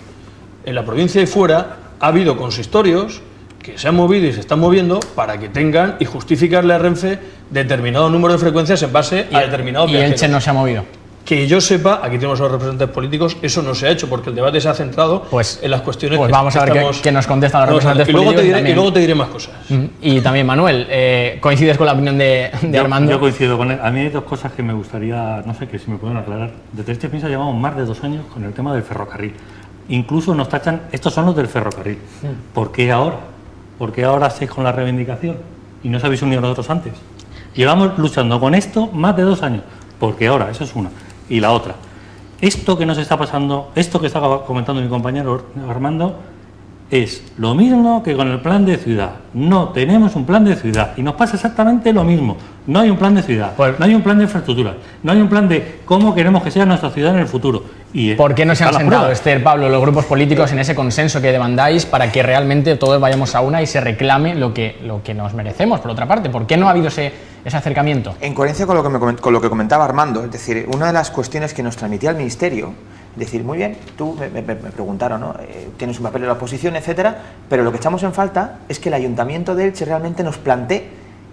en la provincia y fuera, ha habido consistorios que se han movido y se están moviendo para que tengan y justificarle a Renfe determinado número de frecuencias en base a determinados viajeros. Y Elche no se ha movido. Que yo sepa, aquí tenemos a los representantes políticos, eso no se ha hecho, porque el debate se ha centrado en las cuestiones que vamos a ver qué nos contestan los representantes políticos. Y luego te diré más cosas. Y también, Manuel, ¿coincides con la opinión de Armando? Yo coincido con él. A mí hay 2 cosas que me gustaría, no sé, que si me pueden aclarar. Desde Elche Piensa llevamos más de 2 años con el tema del ferrocarril. Incluso nos tachan, estos son los del ferrocarril. ¿Por qué ahora? ¿Por qué ahora estáis con la reivindicación y no os habéis unido nosotros antes? Llevamos luchando con esto más de 2 años. ¿Por qué ahora? Eso es una. Y la otra, esto que nos está pasando, esto que está comentando mi compañero Armando, es lo mismo que con el plan de ciudad. No tenemos un plan de ciudad y nos pasa exactamente lo mismo. No hay un plan de ciudad, no hay un plan de infraestructura, no hay un plan de cómo queremos que sea nuestra ciudad en el futuro. Y ¿por qué no se han sentado, Esther, Pablo, los grupos políticos en ese consenso que demandáis para que realmente todos vayamos a una y se reclame lo que nos merecemos? Por otra parte, ¿por qué no ha habido ese acercamiento? En coherencia con lo que comentaba Armando, es decir, una de las cuestiones que nos transmitía el Ministerio, decir, muy bien, tú me preguntaron, ¿no? Tienes un papel en la oposición, etcétera, pero lo que echamos en falta es que el Ayuntamiento de Elche realmente nos plantee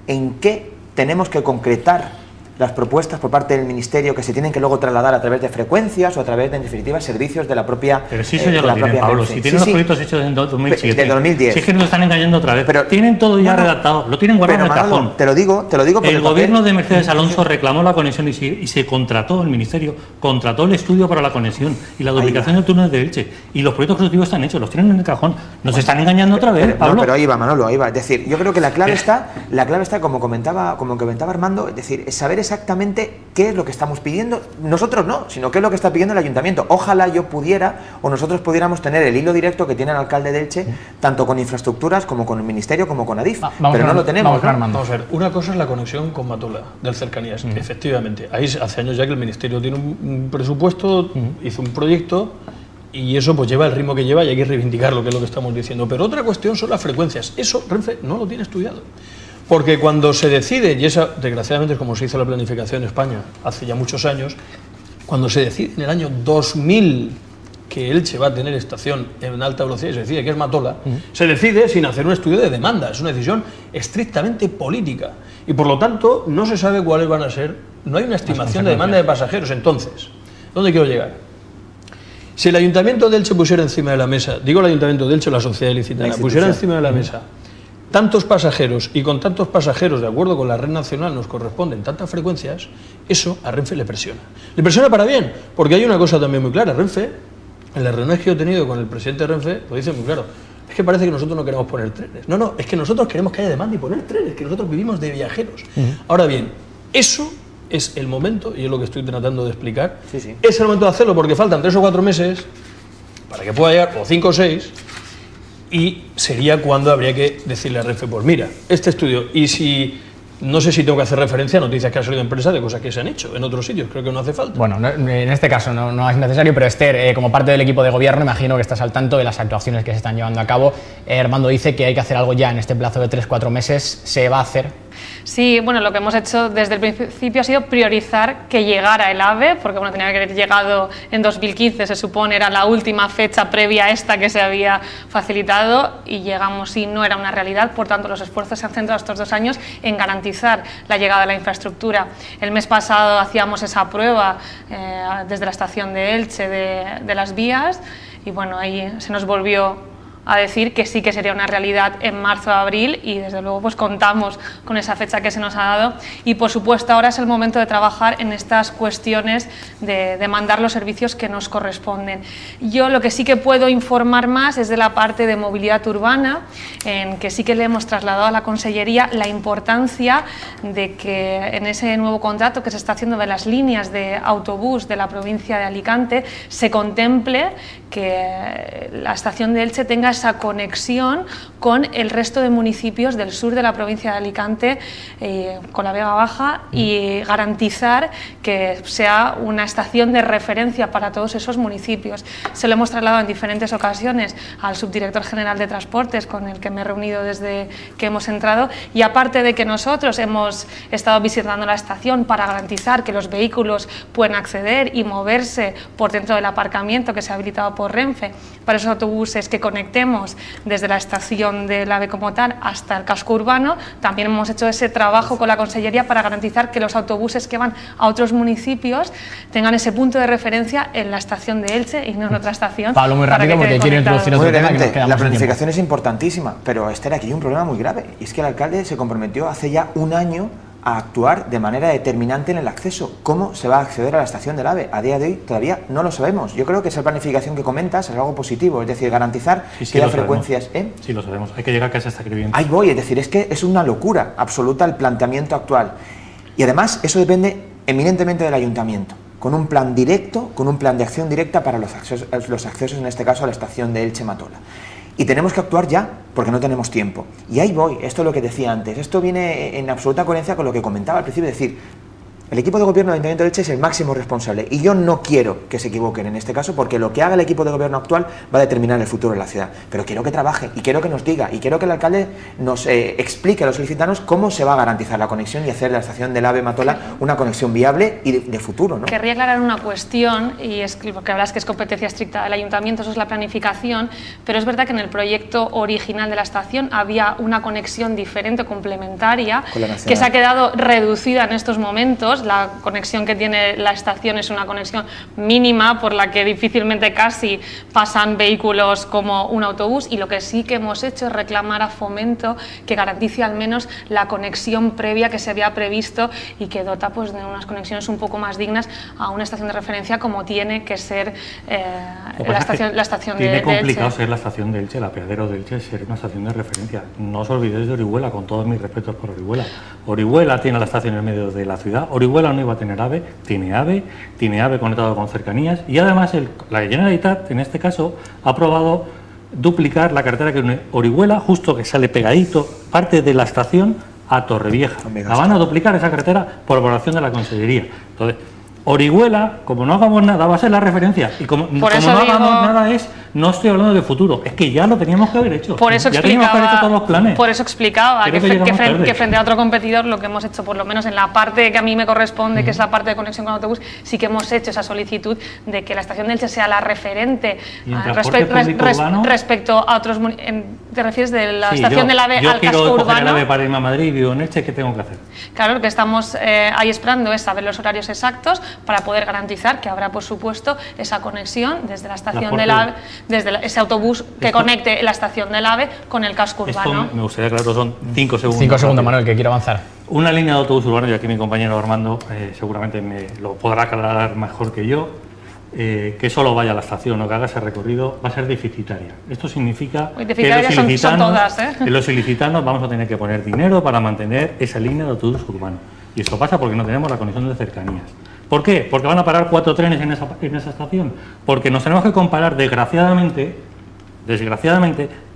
en qué tenemos que concretar las propuestas por parte del Ministerio que se tienen que luego trasladar a través de frecuencias o a través de, en definitiva, servicios de la propia. Pero si eso ya lo tienen, Pablo. Si tienen los proyectos hechos en 2007. De 2010. Si es que nos están engañando otra vez. Pero tienen todo ya redactado, lo tienen guardado en el cajón. Te lo digo porque el gobierno de Mercedes Alonso reclamó la conexión y se contrató, el Ministerio contrató el estudio para la conexión y la duplicación del túnel de Elche. Y los proyectos constructivos están hechos, los tienen en el cajón. Nos están engañando otra vez, Pablo. Pero ahí va, Manolo, ahí va. Es decir, yo creo que la clave está, como comentaba Armando, es decir, es saber exactamente qué es lo que estamos pidiendo, nosotros no, sino qué es lo que está pidiendo el Ayuntamiento. Ojalá yo pudiera, o nosotros pudiéramos tener el hilo directo que tiene el alcalde de Elche, tanto con infraestructuras como con el Ministerio, como con Adif, pero no lo tenemos. Vamos a ver, una cosa es la conexión con Matola, del Cercanías, efectivamente. Ahí hace años ya que el Ministerio tiene un presupuesto, hizo un proyecto, y eso pues lleva el ritmo que lleva y hay que reivindicarlo, que es lo que estamos diciendo. Pero otra cuestión son las frecuencias. Eso Renfe no lo tiene estudiado. Porque cuando se decide, y esa desgraciadamente es como se hizo la planificación en España hace ya muchos años, cuando se decide en el año 2000 que Elche va a tener estación en alta velocidad y se decide que es Matola, se decide sin hacer un estudio de demanda, es una decisión estrictamente política y por lo tanto no se sabe cuáles van a ser, no hay una estimación de demanda de pasajeros. Entonces, ¿dónde quiero llegar? Si el Ayuntamiento de Elche pusiera encima de la mesa, digo el Ayuntamiento de Elche o la sociedad ilicitana, pusiera encima de la mesa tantos pasajeros y con tantos pasajeros, de acuerdo con la red nacional, nos corresponden tantas frecuencias, eso a Renfe le presiona. Le presiona para bien, porque hay una cosa también muy clara. Renfe, en las reuniones que yo he tenido con el presidente de Renfe, lo dice muy claro, es que parece que nosotros no queremos poner trenes. No, es que nosotros queremos que haya demanda y poner trenes, que nosotros vivimos de viajeros. Ahora bien, eso es el momento, y es lo que estoy tratando de explicar, es el momento de hacerlo, porque faltan 3 o 4 meses para que pueda llegar, o 5 o 6, y sería cuando habría que decirle a Renfe, pues mira, este estudio, y si, no sé si tengo que hacer referencia a noticias que han salido en prensa de cosas que se han hecho en otros sitios, creo que no hace falta. Bueno, en este caso no es necesario, pero Esther, como parte del equipo de gobierno, imagino que estás al tanto de las actuaciones que se están llevando a cabo. Armando dice que hay que hacer algo ya en este plazo de 3-4 meses, ¿se va a hacer? Sí, bueno, lo que hemos hecho desde el principio ha sido priorizar que llegara el AVE, porque bueno, tenía que haber llegado en 2015, se supone, era la última fecha previa a esta que se había facilitado, y llegamos y no era una realidad. Por tanto, los esfuerzos se han centrado estos 2 años en garantizar la llegada de la infraestructura. El mes pasado hacíamos esa prueba desde la estación de Elche de las vías, y bueno, ahí se nos volvió a decir que sí que sería una realidad en marzo o abril, y desde luego pues contamos con esa fecha que se nos ha dado, y por supuesto ahora es el momento de trabajar en estas cuestiones de demandar los servicios que nos corresponden. Yo lo que sí que puedo informar más es de la parte de movilidad urbana, en que sí que le hemos trasladado a la Consellería la importancia de que en ese nuevo contrato que se está haciendo de las líneas de autobús de la provincia de Alicante se contemple que la estación de Elche tenga esa conexión con el resto de municipios del sur de la provincia de Alicante, con la Vega Baja, y garantizar que sea una estación de referencia para todos esos municipios. Se lo hemos trasladado en diferentes ocasiones al subdirector general de Transportes, con el que me he reunido desde que hemos entrado, y aparte de que nosotros hemos estado visitando la estación para garantizar que los vehículos pueden acceder y moverse por dentro del aparcamiento que se ha habilitado por Renfe para esos autobuses que conectemos desde la estación del AVE como tal hasta el casco urbano, también hemos hecho ese trabajo con la Consellería para garantizar que los autobuses que van a otros municipios tengan ese punto de referencia en la estación de Elche y no en otra estación. Pablo, muy rápido porque quiero introducir otro tema. La planificación es importantísima, pero Esther, aquí hay un problema muy grave, y es que el alcalde se comprometió hace ya un año a actuar de manera determinante en el acceso. ¿Cómo se va a acceder a la estación del AVE? A día de hoy todavía no lo sabemos. Yo creo que esa planificación que comentas es algo positivo, es decir, garantizar que haya frecuencias... Sí, lo sabemos. Hay que llegar casi hasta Crevillente. Ahí voy, es decir, es que es una locura absoluta el planteamiento actual. Y además eso depende eminentemente del ayuntamiento, con un plan directo, con un plan de acción directa para los accesos, en este caso, a la estación de Elche-Matola. Y tenemos que actuar ya, porque no tenemos tiempo. Y ahí voy, esto es lo que decía antes, esto viene en absoluta coherencia con lo que comentaba al principio, es decir, el equipo de gobierno del Ayuntamiento de Elche es el máximo responsable, y yo no quiero que se equivoquen en este caso, porque lo que haga el equipo de gobierno actual va a determinar el futuro de la ciudad. Pero quiero que trabaje, y quiero que nos diga, y quiero que el alcalde nos explique a los ilicitanos cómo se va a garantizar la conexión y hacer de la estación del AVE Matola una conexión viable y de futuro, ¿no? Querría aclarar una cuestión, y es porque hablas que es competencia estricta del Ayuntamiento, eso es la planificación, pero es verdad que en el proyecto original de la estación había una conexión diferente, complementaria, que se ha quedado reducida en estos momentos. La conexión que tiene la estación es una conexión mínima, por la que difícilmente casi pasan vehículos como un autobús, y lo que sí que hemos hecho es reclamar a Fomento que garantice al menos la conexión previa que se había previsto y que dota pues de unas conexiones un poco más dignas a una estación de referencia como tiene que ser la estación de Elche. Tiene complicado ser la estación de Elche, el apeadero de Elche, ser una estación de referencia. No os olvidéis de Orihuela, con todos mis respetos por Orihuela. Orihuela tiene la estación en el medio de la ciudad. Orihuela no iba a tener AVE, tiene AVE conectado con cercanías, y además la Generalitat, en este caso, ha aprobado duplicar la carretera que une Orihuela, justo que sale pegadito, parte de la estación a Torrevieja. La van a duplicar esa carretera por aprobación de la Consellería. Entonces, Orihuela, como no hagamos nada, va a ser la referencia, y como no hagamos nada no estoy hablando de futuro, es que ya lo teníamos que haber hecho. Por eso ya teníamos que haber hecho todos los planes. Por eso explicaba que frente a otro competidor, lo que hemos hecho, por lo menos en la parte que a mí me corresponde, que es la parte de conexión con autobús, sí que hemos hecho esa solicitud de que la estación de Elche sea la referente respecto a otros. ¿Te refieres de la estación del AVE al casco urbano? Yo quiero coger el AVE para irme a Madrid y vivo en Elche, ¿qué tengo que hacer? Claro, lo que estamos ahí esperando es saber los horarios exactos para poder garantizar que habrá, por supuesto, esa conexión desde la estación del AVE, desde ese autobús que conecte la estación del AVE con el casco urbano. Esto, me gustaría aclarar, son 5 segundos. 5 segundos, Manuel, que quiero avanzar. Una línea de autobús urbano, y aquí mi compañero Armando seguramente me lo podrá aclarar mejor que yo, que solo vaya a la estación o que haga ese recorrido, va a ser deficitaria. Esto significa que los ilicitanos vamos a tener que poner dinero para mantener esa línea de autobús urbano. Y esto pasa porque no tenemos la conexión de cercanías. ¿Por qué? Porque van a parar 4 trenes en esa estación. Porque nos tenemos que comparar, desgraciadamente,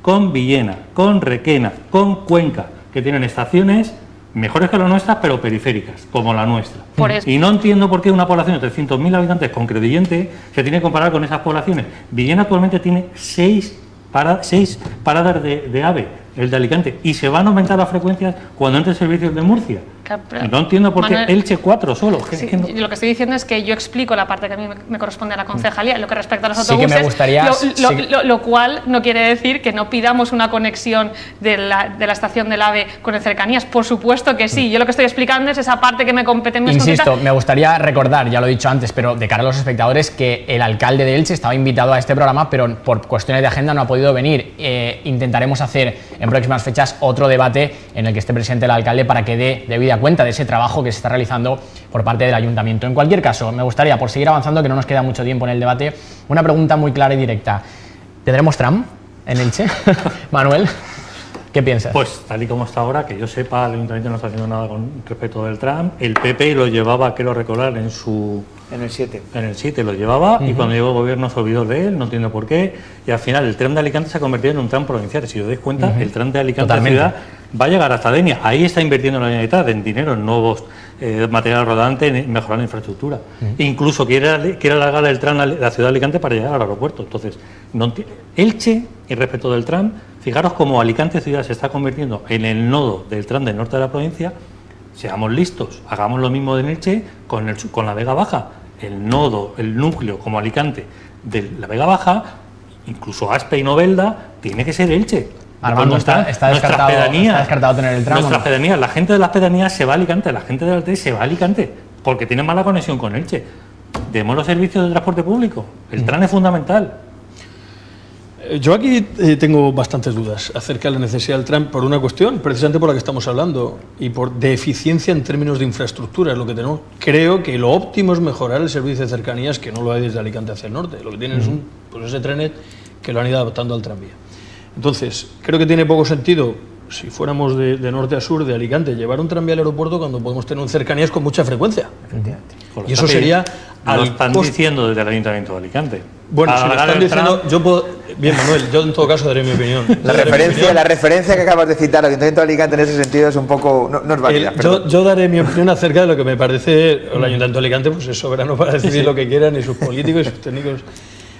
con Villena, con Requena, con Cuenca, que tienen estaciones mejores que las nuestras, pero periféricas, como la nuestra. Y no entiendo por qué una población de 300.000 habitantes con Crevillente se tiene que comparar con esas poblaciones. Villena actualmente tiene 6 paradas de AVE, el de Alicante, y se van a aumentar las frecuencias cuando entre el servicio de Murcia. No entiendo por qué Manuel, Elche 4 solo. Sí, que no. lo que estoy diciendo es que yo explico la parte que a mí me corresponde a la concejalía, lo que respecta a los Sí que autobuses, me gustaría- lo cual no quiere decir que no pidamos una conexión de la estación del AVE con el Cercanías. Por supuesto que sí. Yo lo que estoy explicando es esa parte que me compete en mi Insisto, me gustaría recordar, ya lo he dicho antes, pero de cara a los espectadores, que el alcalde de Elche estaba invitado a este programa, pero por cuestiones de agenda no ha podido venir. Intentaremos hacer en próximas fechas otro debate en el que esté presente el alcalde para que dé debida cuenta de ese trabajo que se está realizando por parte del ayuntamiento. En cualquier caso, me gustaría, por seguir avanzando, que no nos queda mucho tiempo en el debate, una pregunta muy clara y directa. ¿Tendremos tram en Elche? Manuel, ¿qué piensas? Pues tal y como está ahora, que yo sepa, el ayuntamiento no está haciendo nada con respecto del tram. El PP lo llevaba, quiero recordar, en En el 7. el 7 lo llevaba, y cuando llegó el gobierno se olvidó de él, no entiendo por qué, y al final el tram de Alicante se ha convertido en un tram provincial. Si os dais cuenta, el tram de Alicante Totalmente. ciudad va a llegar hasta Denia. Ahí está invirtiendo la Generalitat en dinero, en nuevos material rodante, en mejorar la infraestructura. Incluso quiere alargar el tram a la ciudad de Alicante para llegar al aeropuerto. Entonces, Elche, y respecto del tram, fijaros cómo Alicante ciudad se está convirtiendo en el nodo del tram del norte de la provincia. Seamos listos, hagamos lo mismo en Elche con la Vega Baja. El nodo, el núcleo como Alicante de la Vega Baja, incluso Aspe y Novelda, tiene que ser Elche. Armando, está descartado tener el tramo. Nuestras pedanías, la gente de las pedanías se va a Alicante, la gente de Alte se va a Alicante, porque tiene mala conexión con Elche. Demos los servicios de transporte público, el tram es fundamental. Yo aquí tengo bastantes dudas acerca de la necesidad del tram por una cuestión, precisamente por la que estamos hablando, y de eficiencia en términos de infraestructura, es lo que tenemos. Creo que lo óptimo es mejorar el servicio de cercanías, que no lo hay desde Alicante hacia el norte. Lo que tienen es ese trenet que lo han ido adaptando al tranvía. Entonces, creo que tiene poco sentido, si fuéramos de norte a sur, de Alicante, llevar un tranvía al aeropuerto cuando podemos tener un cercanías con mucha frecuencia. Y eso sería... Lo están diciendo desde el Ayuntamiento de Alicante. Bueno, si lo están diciendo, yo puedo... Bien, Manuel, yo en todo caso daré mi opinión. La referencia que acabas de citar al Ayuntamiento de Alicante en ese sentido es un poco... no es válida. Yo daré mi opinión acerca de lo que me parece el Ayuntamiento de Alicante, pues es soberano para decidir lo que quieran, y sus políticos y sus técnicos.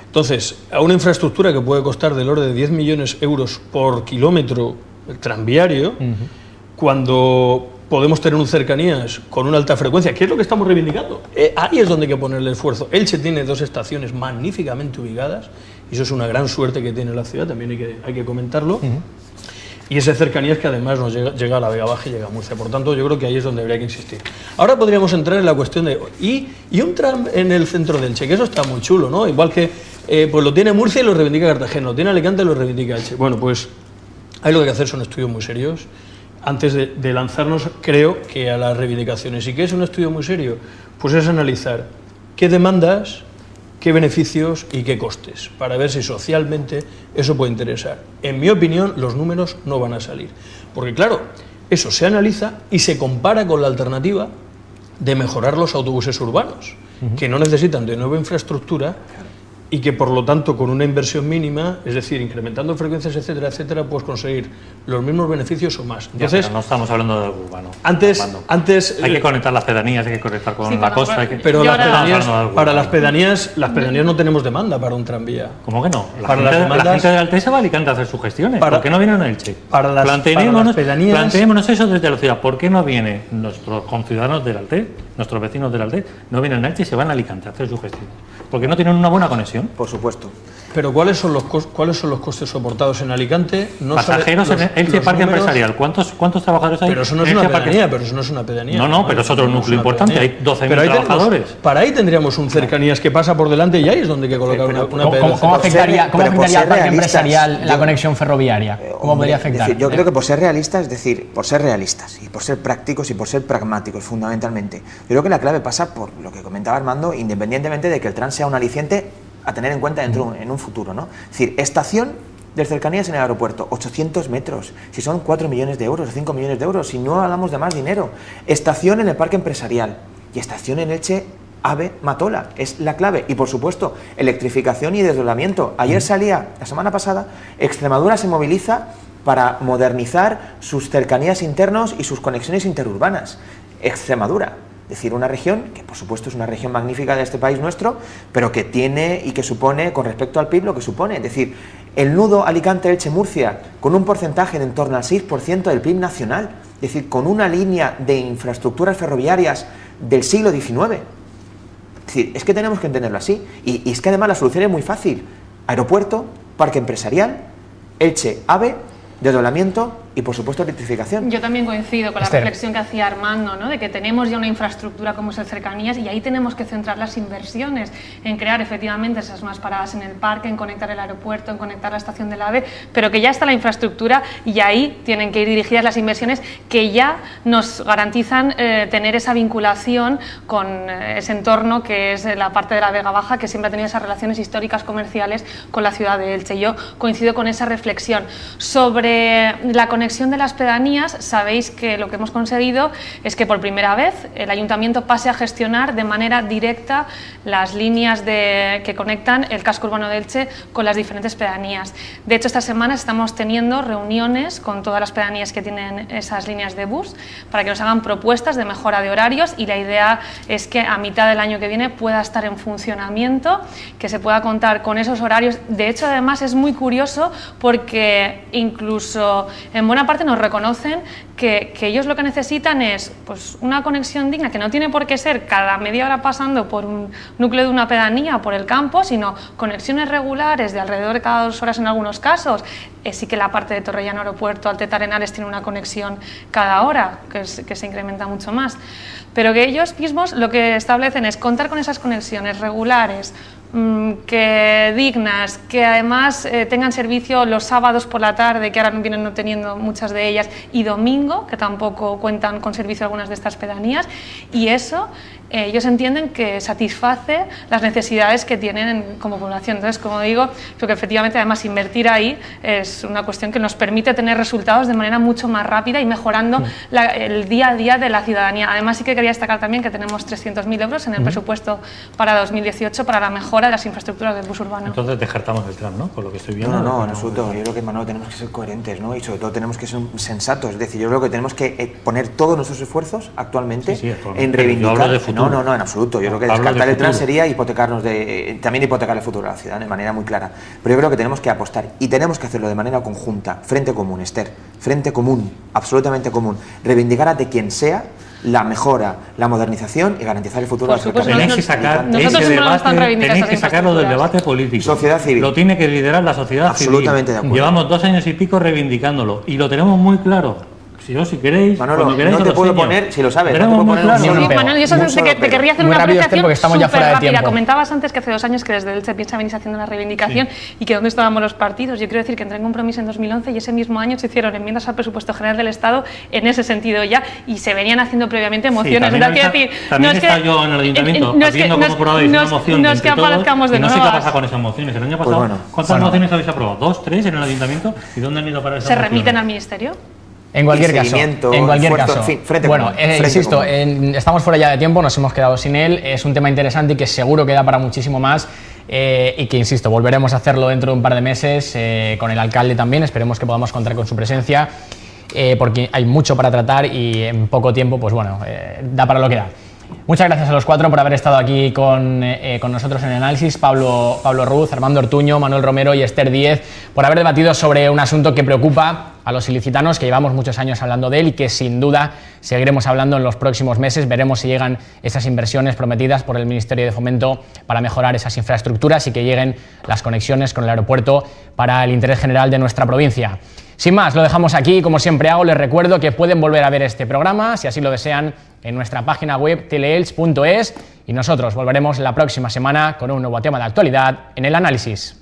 Entonces, a una infraestructura que puede costar del orden de 10 millones de euros por kilómetro el tranviario, cuando podemos tener un cercanías con una alta frecuencia, que es lo que estamos reivindicando, ahí es donde hay que ponerle el esfuerzo. Elche tiene 2 estaciones magníficamente ubicadas, y eso es una gran suerte que tiene la ciudad, también hay que comentarlo. Y ese cercanías que además nos llega a la Vega Baja y llega a Murcia. Por tanto, yo creo que ahí es donde habría que insistir. Ahora podríamos entrar en la cuestión de... Y un tram en el centro del Elche, que eso está muy chulo, ¿no? Igual que pues lo tiene Murcia y lo reivindica Cartagena, lo tiene Alicante y lo reivindica Elche. Bueno, pues ahí lo que hay que hacer son estudios muy serios. Antes de lanzarnos, creo que a las reivindicaciones. ¿Y qué es un estudio muy serio? Pues es analizar qué demandas, qué beneficios y qué costes, para ver si socialmente eso puede interesar. En mi opinión, los números no van a salir. Porque claro, eso se analiza y se compara con la alternativa de mejorar los autobuses urbanos, que no necesitan de nueva infraestructura y que por lo tanto con una inversión mínima, es decir, incrementando frecuencias, etcétera, etcétera, puedes conseguir los mismos beneficios o más. Entonces, no estamos hablando de algo urbano. Antes hay que conectar las pedanías, hay que conectar con la costa. Pero las pedanías, no tenemos demanda para un tranvía. ¿Cómo que no? La gente de Alte se va a Alicante a hacer sus gestiones. ¿Por qué no vienen a Elche? Planteémonos eso desde la ciudad. ¿Por qué no vienen nuestros conciudadanos del Alte, nuestros vecinos del Alte, no vienen a Elche y se van a Alicante a hacer sus gestiones? Porque no tienen una buena conexión. Por supuesto. Pero ¿cuáles son los costes soportados en Alicante? Pasajeros en Elche Parque Empresarial. ¿Cuántos trabajadores hay? Pero eso no es una pedanía, No, pero es otro núcleo importante. Hay 12.000 trabajadores. Para ahí tendríamos un cercanías que pasa por delante y ahí es donde hay que colocar una pedanía. ¿Cómo afectaría al parque empresarial la conexión ferroviaria? ¿Cómo podría afectar? Yo creo que por ser realistas, es decir, por ser realistas y por ser prácticos y por ser pragmáticos fundamentalmente, yo creo que la clave pasa por lo que comentaba Armando, independientemente de que el tram sea un aliciente a tener en cuenta en un futuro, ¿no? Es decir, estación del cercanías en el aeropuerto, 800 metros, si son 4 millones de euros o 5 millones de euros, si no hablamos de más dinero. Estación en el parque empresarial y estación en Elche, AVE Matola, es la clave. Y por supuesto, electrificación y desdoblamiento. Ayer salía, la semana pasada, Extremadura se moviliza para modernizar sus cercanías internos y sus conexiones interurbanas. Extremadura. decir, una región que por supuesto es una región magnífica de este país nuestro, pero que tiene y que supone, con respecto al PIB, lo que supone. Es decir, el nudo Alicante-Elche-Murcia, con un porcentaje de en torno al 6% del PIB nacional, es decir, con una línea de infraestructuras ferroviarias del siglo XIX. Es decir, es que tenemos que entenderlo así. Y es que además la solución es muy fácil. Aeropuerto, parque empresarial, Elche-AVE, desdoblamiento y, por supuesto, electrificación. Yo también coincido con la Esther. reflexión que hacía Armando, ¿no? De que tenemos ya una infraestructura como es el Cercanías y ahí tenemos que centrar las inversiones en crear efectivamente esas más paradas en el parque, en conectar el aeropuerto, en conectar la estación del AVE, pero que ya está la infraestructura y ahí tienen que ir dirigidas las inversiones que ya nos garantizan tener esa vinculación con ese entorno que es la parte de la Vega Baja, que siempre ha tenido esas relaciones históricas comerciales con la ciudad de Elche. Yo coincido con esa reflexión. Sobre la conexión de las pedanías, sabéis que lo que hemos conseguido es que por primera vez el ayuntamiento pase a gestionar de manera directa las líneas que conectan el casco urbano de Elche con las diferentes pedanías. De hecho, esta semana estamos teniendo reuniones con todas las pedanías que tienen esas líneas de bus para que nos hagan propuestas de mejora de horarios y la idea es que a mitad del año que viene pueda estar en funcionamiento, que se pueda contar con esos horarios. De hecho, además es muy curioso porque incluso en buena parte nos reconocen que ellos lo que necesitan es pues, una conexión digna, que no tiene por qué ser cada media hora pasando por un núcleo de una pedanía o por el campo, sino conexiones regulares de alrededor de cada 2 horas en algunos casos. Sí que la parte de Torrellano Aeropuerto, Alteta Arenales tiene una conexión cada hora, que se incrementa mucho más. Pero que ellos mismos lo que establecen es contar con esas conexiones regulares, que dignas, que además tengan servicio los sábados por la tarde, que ahora vienen no teniendo muchas de ellas, y domingo, que tampoco cuentan con servicio algunas de estas pedanías, y eso ellos entienden que satisface las necesidades que tienen como población. Entonces, como digo, creo que efectivamente además invertir ahí es una cuestión que nos permite tener resultados de manera mucho más rápida y mejorando el día a día de la ciudadanía. Además, sí que quería destacar también que tenemos 300.000 euros en el presupuesto para 2018 para la mejora de las infraestructuras del bus urbano. Entonces descartamos el tram, ¿no? Por lo que estoy viendo. No, en absoluto. Yo creo que, Manolo, tenemos que ser coherentes, ¿no? Y sobre todo tenemos que ser sensatos. Es decir, yo creo que tenemos que poner todos nuestros esfuerzos actualmente en reivindicar. Yo hablo de futuro. No, en absoluto. Yo creo que descartar el tram sería hipotecarnos también hipotecar el futuro de la ciudad de manera muy clara. Pero yo creo que tenemos que apostar y tenemos que hacerlo de manera conjunta, frente común, Esther, frente común, absolutamente común. Reivindicar ante quien sea la mejora, la modernización y garantizar el futuro de la ciudad. Tenéis que sacar ese debate, tenéis que sacarlo del debate político. Sociedad civil. Lo tiene que liderar la sociedad absolutamente civil. De acuerdo. Llevamos 2 años y pico reivindicándolo y lo tenemos muy claro. Si queréis, Manolo, cuando queréis, no te puedo poner, si lo sabes, no te puedo poner Sí, Manolo, yo solo te querría hacer muy una rápido, apreciación porque estamos ya fuera de rápida. tiempo. Comentabas antes que hace 2 años que desde Elche piensa venís haciendo una reivindicación y que dónde estábamos los partidos. Yo quiero decir que entré en compromiso en 2011 y ese mismo año se hicieron enmiendas al presupuesto general del Estado en ese sentido ya y se venían haciendo previamente mociones. También está yo en el ayuntamiento haciendo como aprobáis una moción no es que aparezcamos de no sé nuevo. qué pasa con esas mociones. El año pasado, ¿cuántas mociones habéis aprobado? 2, 3 en el ayuntamiento. ¿Y dónde han ido para esas mociones? ¿Se remiten al ministerio? En cualquier caso, bueno, insisto, estamos fuera ya de tiempo, nos hemos quedado sin él, es un tema interesante y que seguro que da para muchísimo más y que, insisto, volveremos a hacerlo dentro de un par de meses con el alcalde también, esperemos que podamos contar con su presencia porque hay mucho para tratar y en poco tiempo, pues bueno, da para lo que da. Muchas gracias a los 4 por haber estado aquí con nosotros en el análisis, Pablo Ruz, Armando Ortuño, Manuel Romero y Esther Díez, por haber debatido sobre un asunto que preocupa a los ilicitanos, que llevamos muchos años hablando de él y que sin duda seguiremos hablando en los próximos meses. Veremos si llegan esas inversiones prometidas por el Ministerio de Fomento para mejorar esas infraestructuras y que lleguen las conexiones con el aeropuerto para el interés general de nuestra provincia. Sin más, lo dejamos aquí. Como siempre hago, les recuerdo que pueden volver a ver este programa, si así lo desean, en nuestra página web teleelch.es y nosotros volveremos la próxima semana con un nuevo tema de actualidad en el análisis.